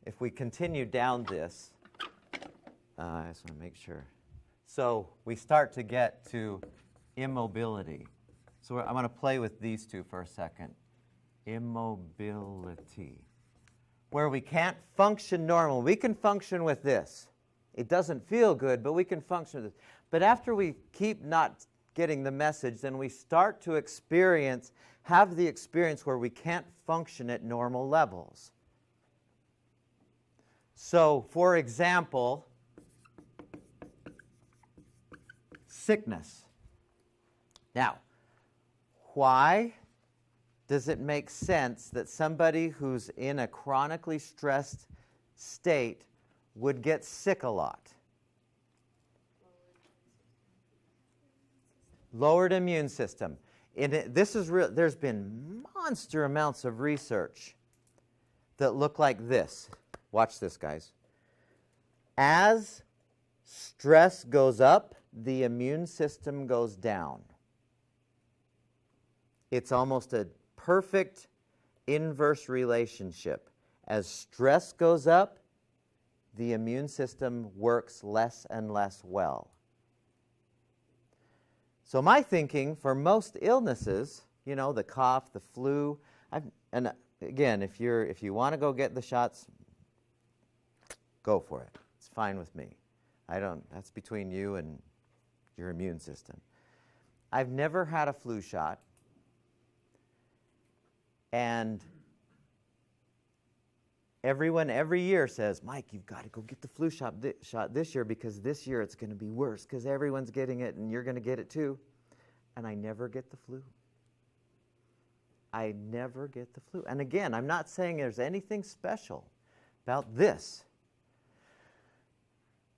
if we continue down this, I just want to make sure. So we start to get to immobility. So I'm going to play with these two for a second. Immobility. Where we can't function normal. We can function with this. It doesn't feel good, but we can function with this. But after we keep not getting the message, then we start to have the experience where we can't function at normal levels. So, for example, sickness. Now, why does it make sense that somebody who's in a chronically stressed state would get sick a lot? Lowered immune system. There's been monster amounts of research that look like this. Watch this, guys. As stress goes up, the immune system goes down. It's almost a perfect inverse relationship. As stress goes up, the immune system works less and less well. So my thinking for most illnesses, the cough, the flu, and again, if you want to go get the shots, go for it. It's fine with me. That's between you and your immune system. I've never had a flu shot. And everyone every year says, Mike, you've got to go get the flu shot this year because this year it's going to be worse because everyone's getting it and you're going to get it too. And I never get the flu. I never get the flu. And again, I'm not saying there's anything special about this.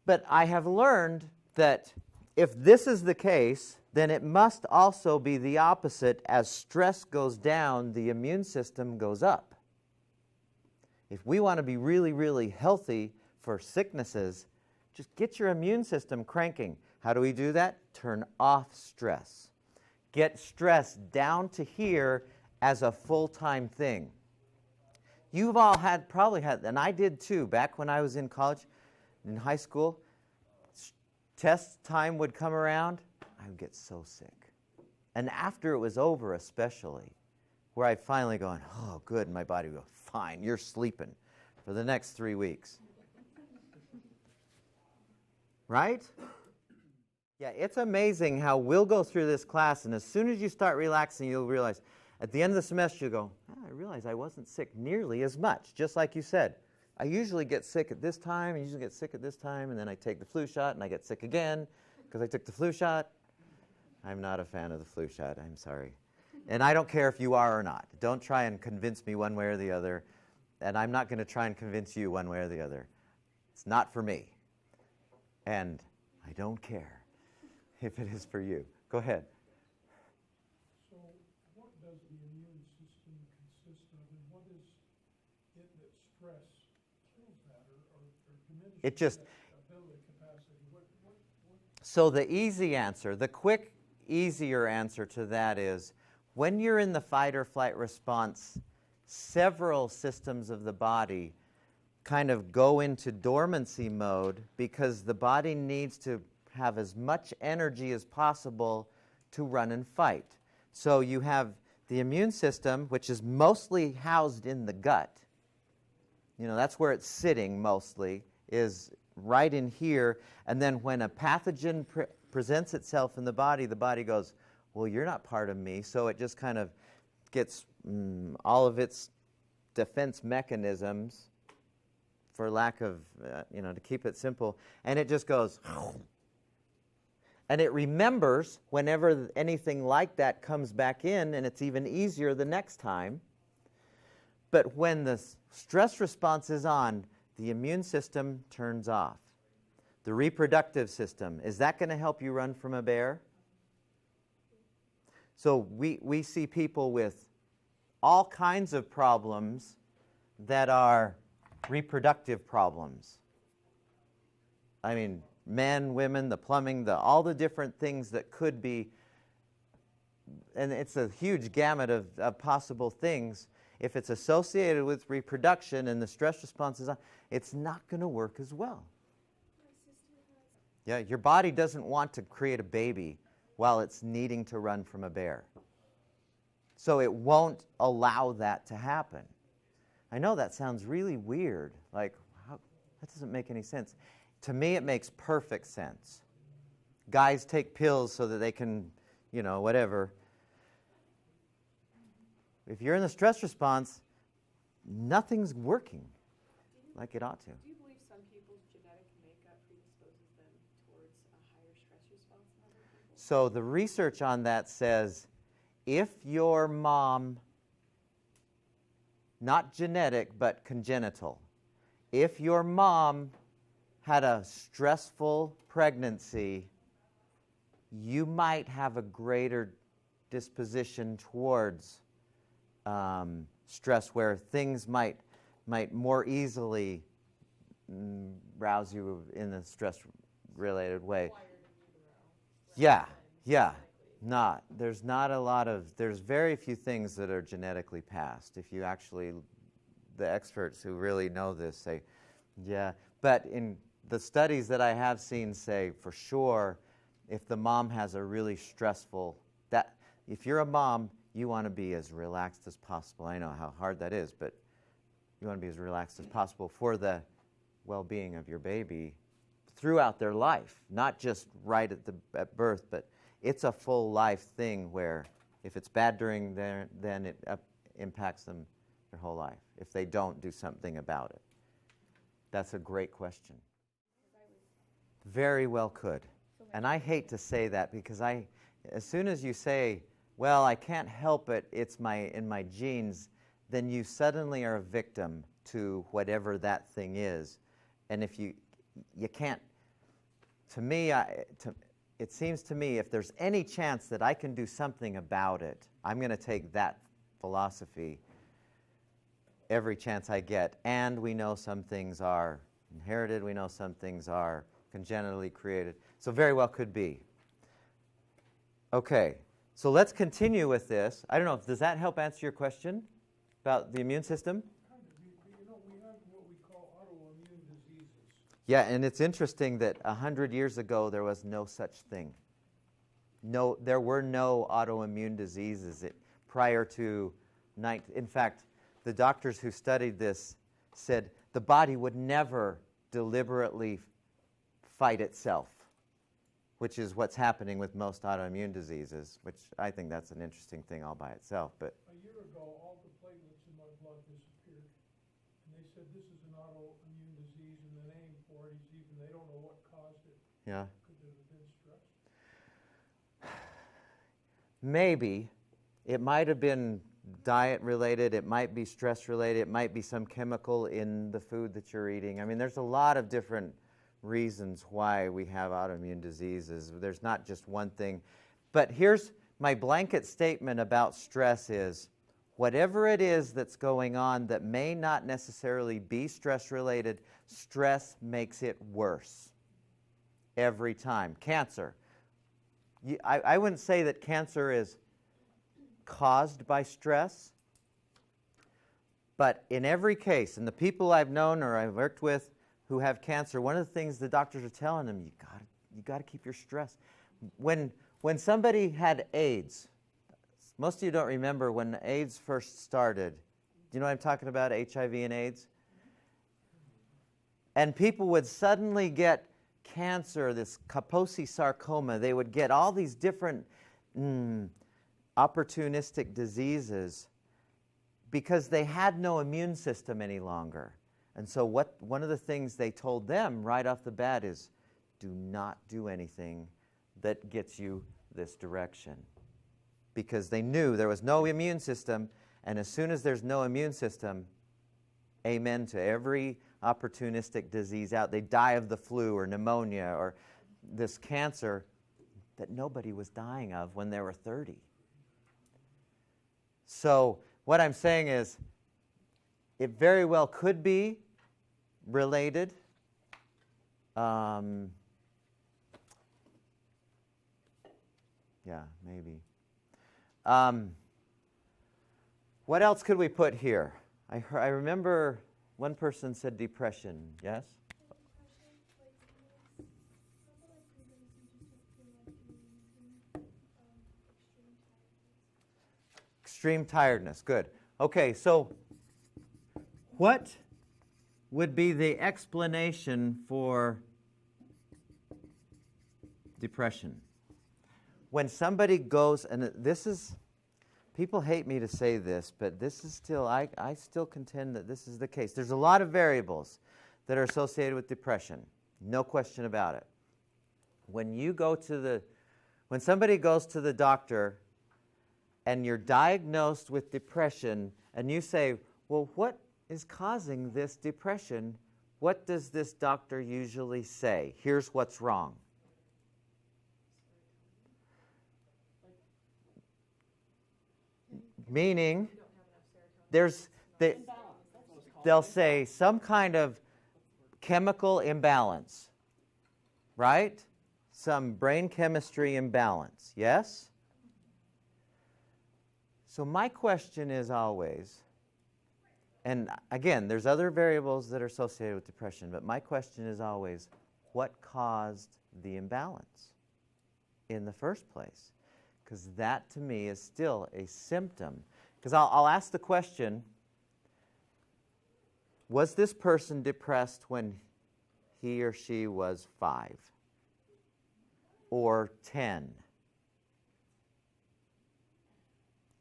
But I have learned that if this is the case, then it must also be the opposite. As stress goes down, the immune system goes up. If we want to be really, really healthy for sicknesses, just get your immune system cranking. How do we do that? Turn off stress. Get stress down to here as a full-time thing. You've all probably had, and I did too, back when I was in college, in high school, test time would come around, I would get so sick. And after it was over especially, where I'd finally gone, oh, good, and my body would go, fine, you're sleeping for the next 3 weeks. Right? Yeah, it's amazing how we'll go through this class, and as soon as you start relaxing, you'll realize, at the end of the semester, you'll go, I realize I wasn't sick nearly as much, just like you said. I usually get sick at this time, and then I take the flu shot, and I get sick again because I took the flu shot. I'm not a fan of the flu shot, I'm sorry. And I don't care if you are or not. Don't try and convince me one way or the other, and I'm not going to try and convince you one way or the other. It's not for me, and I don't care if it is for you. Go ahead. So what does the immune system consist of, and what is it that stress kills that or diminishes It just, that ability capacity? So the easy answer, the quick, easier answer to that is, when you're in the fight or flight response, several systems of the body kind of go into dormancy mode because the body needs to have as much energy as possible to run and fight. So you have the immune system, which is mostly housed in the gut. That's where it's sitting mostly, is right in here. And then when a pathogen presents itself in the body goes, well, you're not part of me. So it just kind of gets all of its defense mechanisms, for lack of, to keep it simple, and it just goes, and it remembers whenever anything like that comes back in, and it's even easier the next time. But when the stress response is on, the immune system turns off. The reproductive system, is that going to help you run from a bear? So we see people with all kinds of problems that are reproductive problems. I mean, men, women, the plumbing, all the different things that could be, and it's a huge gamut of possible things. if it's associated with reproduction and the stress response is on, it's not going to work as well. Yeah, your body doesn't want to create a baby while it's needing to run from a bear. So it won't allow that to happen. I know that sounds really weird, like, that doesn't make any sense. To me, it makes perfect sense. Guys take pills so that they can, whatever. If you're in the stress response, nothing's working like it ought to. Do you believe some people's genetic makeup predisposes them towards a higher stress response than other people? So the research on that says if your mom, not genetic but congenital, if your mom had a stressful pregnancy, you might have a greater disposition towards stress, where things might more easily rouse you in a stress-related way. Yeah. There's very few things that are genetically passed. If you actually, the experts who really know this say, yeah. But in the studies that I have seen say, for sure, if the mom has a really stressful, if you're a mom, you want to be as relaxed as possible. I know how hard that is, but you want to be as relaxed as possible for the well-being of your baby throughout their life, not just right at birth, but it's a full life thing where if it's bad during there, then it impacts them their whole life if they don't do something about it. That's a great question. Very well could. And I hate to say that because as soon as you say, well, I can't help it, it's in my genes, then you suddenly are a victim to whatever that thing is. And if you can't, to me, it seems to me if there's any chance that I can do something about it, I'm going to take that philosophy every chance I get. And we know some things are inherited, we know some things are congenitally created. So very well could be. Okay, so let's continue with this. I don't know, does that help answer your question about the immune system? Kind of. We have what we call autoimmune diseases. Yeah, and it's interesting that 100 years ago there was no such thing. No, there were no autoimmune diseases prior to, in fact, the doctors who studied this said the body would never deliberately fight itself, which is what's happening with most autoimmune diseases, which I think that's an interesting thing all by itself. But A year ago, all the platelets in my blood disappeared. And they said this is an autoimmune disease, and the name for it is they don't know what caused it. yeah, Could it have been stress? maybe. It might have been diet related, it might be stress related, it might be some chemical in the food that you're eating. I mean, there's a lot of different reasons why we have autoimmune diseases. There's not just one thing. But here's my blanket statement about stress is, whatever it is that's going on that may not necessarily be stress related, stress makes it worse every time. Cancer. I wouldn't say that cancer is caused by stress, but in every case, and the people I've known or I've worked with who have cancer, one of the things the doctors are telling them, you got to keep your stress. When somebody had AIDS, most of you don't remember when AIDS first started. Do you know what I'm talking about, HIV and AIDS? And people would suddenly get cancer, this Kaposi sarcoma. They would get all these different opportunistic diseases because they had no immune system any longer. And so one of the things they told them right off the bat is, do not do anything that gets you this direction. Because they knew there was no immune system, and as soon as there's no immune system, amen to every opportunistic disease out. They die of the flu or pneumonia or this cancer that nobody was dying of when they were 30. So what I'm saying is, it very well could be related. Yeah, maybe. What else could we put here? I remember one person said depression. Yes? Extreme tiredness. Good. Okay, so what would be the explanation for depression? When somebody goes, and this is, people hate me to say this, but this is still, I still contend that this is the case. There's a lot of variables that are associated with depression. No question about it. When somebody goes to the doctor and you're diagnosed with depression and you say, well, what is causing this depression? What does this doctor usually say? Here's what's wrong. Meaning, they'll say some kind of chemical imbalance, right? Some brain chemistry imbalance, yes? So my question is always, and again, there's other variables that are associated with depression, but my question is always, what caused the imbalance in the first place? Because that, to me, is still a symptom. Because I'll ask the question, was this person depressed when he or she was 5? Or 10?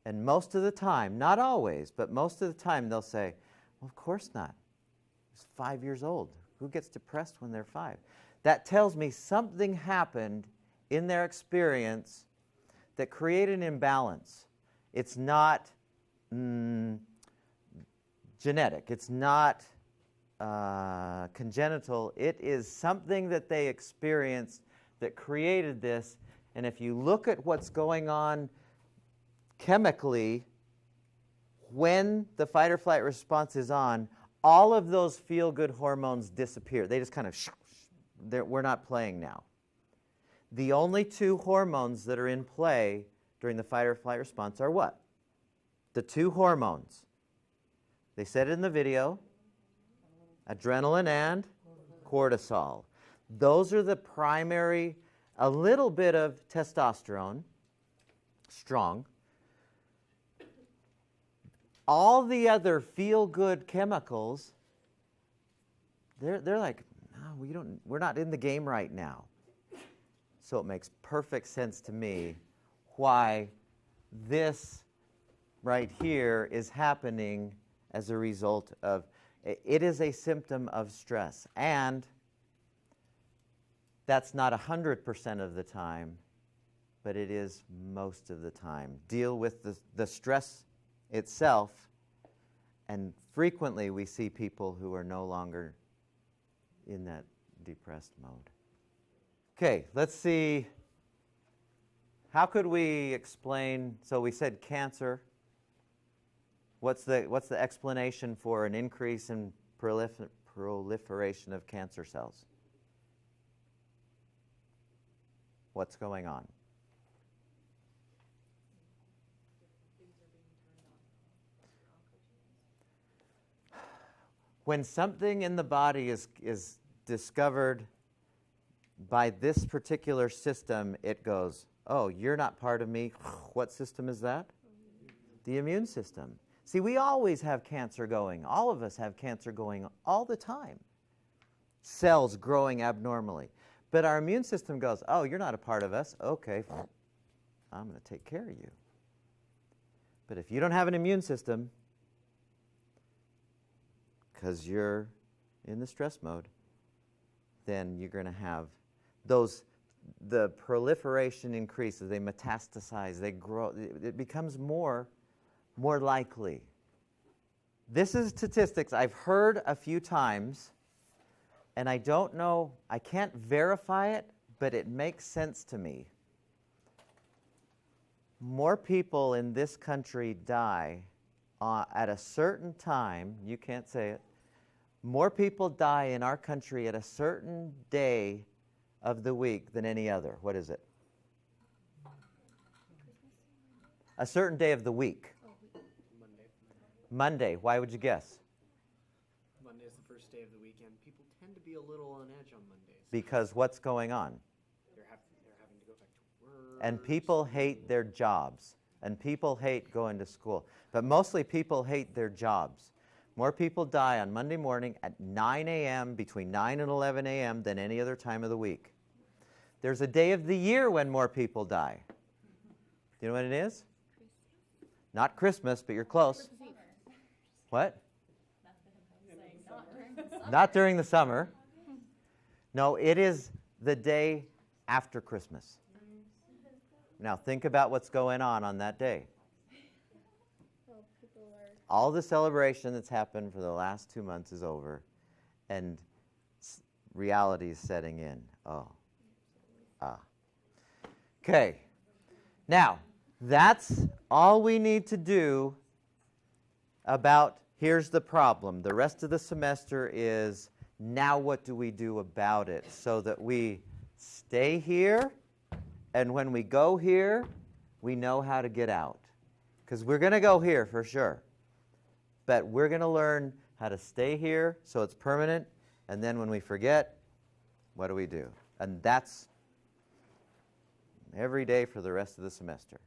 And most of the time, not always, but most of the time they'll say, well, of course not. He's 5 years old. Who gets depressed when they're 5? That tells me something happened in their experience that created an imbalance. It's not genetic. It's not congenital. It is something that they experienced that created this. And if you look at what's going on chemically, when the fight or flight response is on, all of those feel-good hormones disappear. They just kind of, we're not playing now. The only two hormones that are in play during the fight or flight response are what? The two hormones. They said it in the video, adrenaline and cortisol. Those are the primary, a little bit of testosterone, strong. All the other feel-good chemicals, they're like, no, we're not in the game right now. So it makes perfect sense to me why this right here is happening as a result of, it is a symptom of stress. And that's not 100% of the time, but it is most of the time. Deal with the stress itself, and frequently we see people who are no longer in that depressed mode. Okay, let's see. How could we explain, so we said cancer. What's the explanation for an increase in proliferation of cancer cells? What's going on? When something in the body is discovered by this particular system, it goes, oh, you're not part of me. What system is that? The immune system. See, we always have cancer going. All of us have cancer going all the time. Cells growing abnormally. But our immune system goes, oh, you're not a part of us. Okay, I'm going to take care of you. But if you don't have an immune system, because you're in the stress mode, then you're going to have the proliferation increases, they metastasize, they grow, it becomes more likely. This is statistics I've heard a few times, and I don't know, I can't verify it, but it makes sense to me. More people in this country die at a certain time, you can't say it, more people die in our country at a certain day of the week than any other. What is it? A certain day of the week. Monday. Why would you guess? Monday is the first day of the weekend. People tend to be a little on edge on Mondays. Because what's going on? They're having to go back to work. And people hate their jobs. And people hate going to school. But mostly people hate their jobs. More people die on Monday morning at 9 a.m., between 9 and 11 a.m. than any other time of the week. There's a day of the year when more people die. Do you know what it is? Not Christmas, but you're close. What? Not during the summer. No, it is the day after Christmas. Now think about what's going on that day. All the celebration that's happened for the last 2 months is over, and reality is setting in. Okay. Now, that's all we need to do about, here's the problem. The rest of the semester is, now what do we do about it so that we stay here, and when we go here, we know how to get out. Because we're going to go here for sure. But we're going to learn how to stay here so it's permanent, and then when we forget, what do we do? And that's every day for the rest of the semester.